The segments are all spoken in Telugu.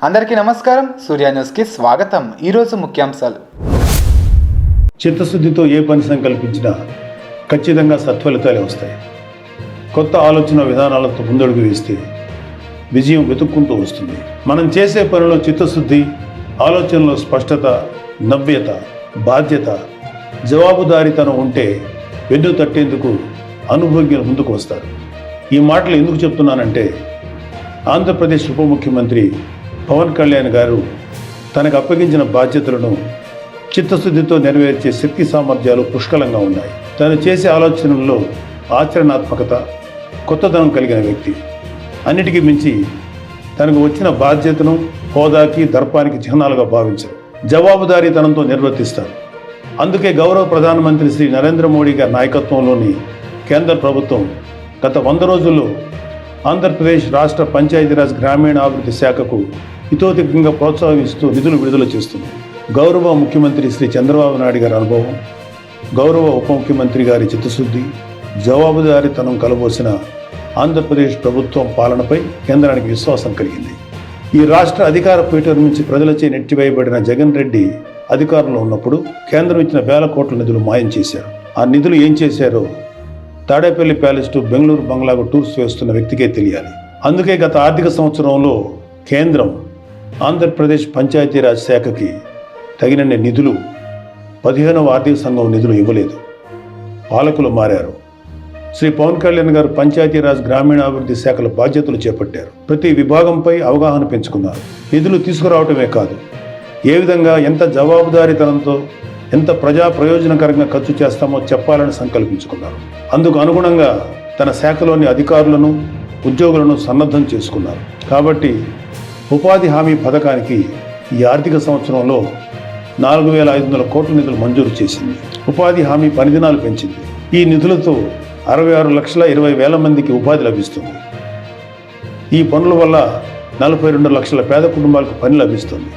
అందరికీ నమస్కారం. సూర్య న్యూస్కి స్వాగతం. ఈరోజు ముఖ్యాంశాలు. చిత్తశుద్ధితో ఏ పని సంకల్పించినా ఖచ్చితంగా సత్ఫలితాలే వస్తాయి. కొత్త ఆలోచన విధానాలతో ముందడుగు వేస్తే విజయం వెతుక్కుంటూ వస్తుంది. మనం చేసే పనిలో చిత్తశుద్ధి, ఆలోచనలో స్పష్టత, నవ్యత, బాధ్యత, జవాబుదారీతనం ఉంటే వెన్ను తట్టేందుకు అనుభవజ్ఞులు ముందుకు వస్తారు. ఈ మాటలు ఎందుకు చెప్తున్నానంటే, ఆంధ్రప్రదేశ్ ఉప ముఖ్యమంత్రి పవన్ కళ్యాణ్ గారు తనకు అప్పగించిన బాధ్యతలను చిత్తశుద్ధితో నెరవేర్చే శక్తి సామర్థ్యాలు పుష్కలంగా ఉన్నాయి. తను చేసే ఆలోచనల్లో ఆచరణాత్మకత, కొత్తదనం కలిగిన వ్యక్తి. అన్నిటికీ మించి తనకు వచ్చిన బాధ్యతను హోదాకి, దర్పానికి చిహ్నాలుగా భావించరు. జవాబుదారీతనంతో నిర్వర్తిస్తారు. అందుకే గౌరవ ప్రధానమంత్రి శ్రీ నరేంద్ర మోడీ గారి నాయకత్వంలోని కేంద్ర ప్రభుత్వం గత 100 రోజుల్లో ఆంధ్రప్రదేశ్ రాష్ట్ర పంచాయతీరాజ్ గ్రామీణాభివృద్ధి శాఖకు ఇతోధికంగా ప్రోత్సహిస్తూ నిధులు విడుదల చేస్తుంది. గౌరవ ముఖ్యమంత్రి శ్రీ చంద్రబాబు నాయుడు గారి అనుభవం, గౌరవ ఉప ముఖ్యమంత్రి గారి చిత్తశుద్ధి, జవాబుదారీతనం కలబోసిన ఆంధ్రప్రదేశ్ ప్రభుత్వం పాలనపై కేంద్రానికి విశ్వాసం కలిగింది. ఈ రాష్ట్ర అధికార పీఠం నుంచి ప్రజలచే నెట్టివేయబడిన జగన్ రెడ్డి అధికారంలో ఉన్నప్పుడు కేంద్రం ఇచ్చిన వేల కోట్ల నిధులు మాయం చేశారు. ఆ నిధులు ఏం చేశారో తాడేపల్లి ప్యాలెస్ టు బెంగళూరు బంగ్లాకు టూర్స్ వేస్తున్న వ్యక్తికే తెలియాలి. అందుకే గత ఆర్థిక సంవత్సరంలో కేంద్రం ఆంధ్రప్రదేశ్ పంచాయతీరాజ్ శాఖకి తగినన్ని నిధులు 15వ ఆర్థిక సంఘం నిధులు ఇవ్వలేదు. పాలకులు మారారు. శ్రీ పవన్ కళ్యాణ్ గారు పంచాయతీరాజ్ గ్రామీణాభివృద్ధి శాఖల బాధ్యతలు చేపట్టారు. ప్రతి విభాగంపై అవగాహన పెంచుకున్నారు. నిధులు తీసుకురావటమే కాదు, ఏ విధంగా ఎంత జవాబుదారీతనంతో ఎంత ప్రజా ప్రయోజనకరంగా ఖర్చు చేస్తామో చెప్పాలని సంకల్పించుకున్నారు. అందుకు అనుగుణంగా తన శాఖలోని అధికారులను, ఉద్యోగులను సన్నద్ధం చేసుకున్నారు. కాబట్టి ఉపాధి హామీ పథకానికి ఈ ఆర్థిక సంవత్సరంలో 4,500 కోట్ల నిధులు మంజూరు చేసింది. ఉపాధి హామీ పని దినాలు పెంచింది. ఈ నిధులతో 66,20,000 మందికి ఉపాధి లభిస్తుంది. ఈ పనుల వల్ల 42 లక్షల పేద కుటుంబాలకు పని లభిస్తుంది.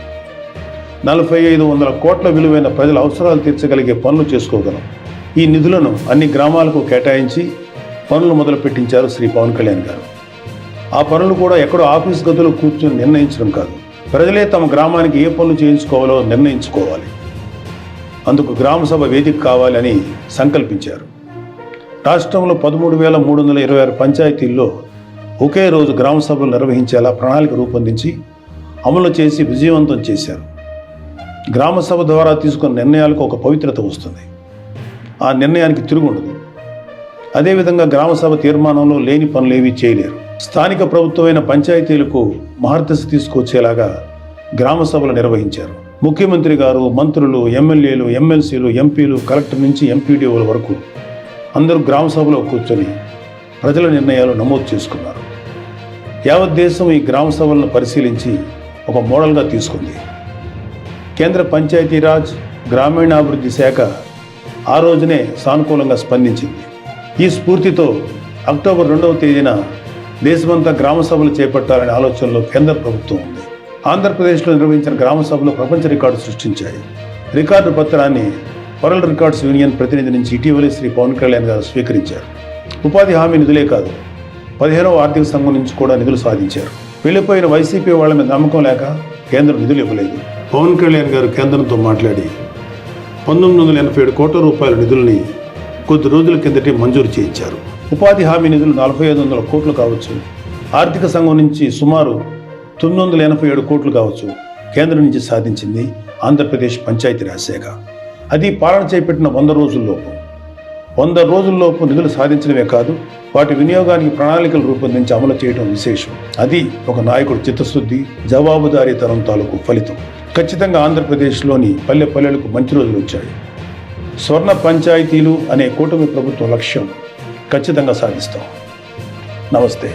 4,500 కోట్ల విలువైన ప్రజల అవసరాలు తీర్చగలిగే పనులు చేసుకోగలం. ఈ నిధులను అన్ని గ్రామాలకు కేటాయించి పనులు మొదలుపెట్టించారు శ్రీ పవన్ కళ్యాణ్ గారు. ఆ పనులు కూడా ఎక్కడో ఆఫీస్ గదులు కూర్చొని నిర్ణయించడం కాదు, ప్రజలే తమ గ్రామానికి ఏ పనులు చేయించుకోవాలో నిర్ణయించుకోవాలి. అందుకు గ్రామసభ వేదిక కావాలని సంకల్పించారు. రాష్ట్రంలో 13,326 పంచాయతీల్లో ఒకే రోజు గ్రామసభలు నిర్వహించేలా ప్రణాళిక రూపొందించి అమలు చేసి విజయవంతం చేశారు. గ్రామసభ ద్వారా తీసుకున్న నిర్ణయాలకు ఒక పవిత్రత వస్తుంది. ఆ నిర్ణయానికి తిరుగుండదు. అదేవిధంగా గ్రామసభ తీర్మానంలో లేని పనులేవీ చేయలేరు. స్థానిక ప్రభుత్వమైన పంచాయతీలకు మహర్దశ తీసుకొచ్చేలాగా గ్రామ సభలు నిర్వహించారు. ముఖ్యమంత్రి గారు, మంత్రులు, ఎమ్మెల్యేలు, ఎమ్మెల్సీలు, ఎంపీలు, కలెక్టర్ నుంచి ఎంపీడీఓల వరకు అందరూ గ్రామ సభలో కూర్చొని ప్రజల నిర్ణయాలు నమోదు చేసుకున్నారు. యావత్ దేశం ఈ గ్రామ సభలను పరిశీలించి ఒక మోడల్గా తీసుకుంది. కేంద్ర పంచాయతీరాజ్ గ్రామీణాభివృద్ధి శాఖ ఆ రోజునే సానుకూలంగా స్పందించింది. ఈ స్ఫూర్తితో అక్టోబర్ 2వ తేదీన దేశమంతా గ్రామ సభలు చేపట్టాలనే ఆలోచనలో కేంద్ర ప్రభుత్వం ఉంది. ఆంధ్రప్రదేశ్లో నిర్వహించిన గ్రామ సభలు ప్రపంచ రికార్డు సృష్టించాయి. రికార్డు పత్రాన్ని వరల్డ్ రికార్డ్స్ యూనియన్ ప్రతినిధి నుంచి ఇటీవలే శ్రీ పవన్ కళ్యాణ్ గారు స్వీకరించారు. ఉపాధి హామీ నిధులే కాదు, 15వ ఆర్థిక సంఘం నుంచి కూడా నిధులు సాధించారు. వెళ్ళిపోయిన వైసీపీ వాళ్ళ మీద నమ్మకం లేక కేంద్రం నిధులు ఇవ్వలేదు. పవన్ కళ్యాణ్ గారు కేంద్రంతో మాట్లాడి 1987 కోట్ల రూపాయల నిధుల్ని కొద్ది రోజుల కిందటే మంజూరు చేయించారు. ఉపాధి హామీ నిధులు 4,500 కోట్లు కావచ్చు, ఆర్థిక సంఘం నుంచి సుమారు 987 కోట్లు కావచ్చు. కేంద్రం నుంచి సాధించింది ఆంధ్రప్రదేశ్ పంచాయతీరాజ్ శాఖ. అది పాలన చేపట్టిన 100 రోజుల్లోపు. 100 రోజుల్లోపు నిధులు సాధించడమే కాదు, వాటి వినియోగానికి ప్రణాళికలు రూపొందించి అమలు చేయడం విశేషం. అది ఒక నాయకుడు చిత్తశుద్ధి, జవాబుదారీతనం తాలూకు ఫలితం. ఖచ్చితంగా ఆంధ్రప్రదేశ్లోని పల్లె పల్లెలకు మంచి రోజులు వచ్చాయి. స్వర్ణ పంచాయతీలు అనే కూటమి ప్రభుత్వ లక్ష్యం ఖచ్చితంగా సాధిస్తాం. నమస్తే.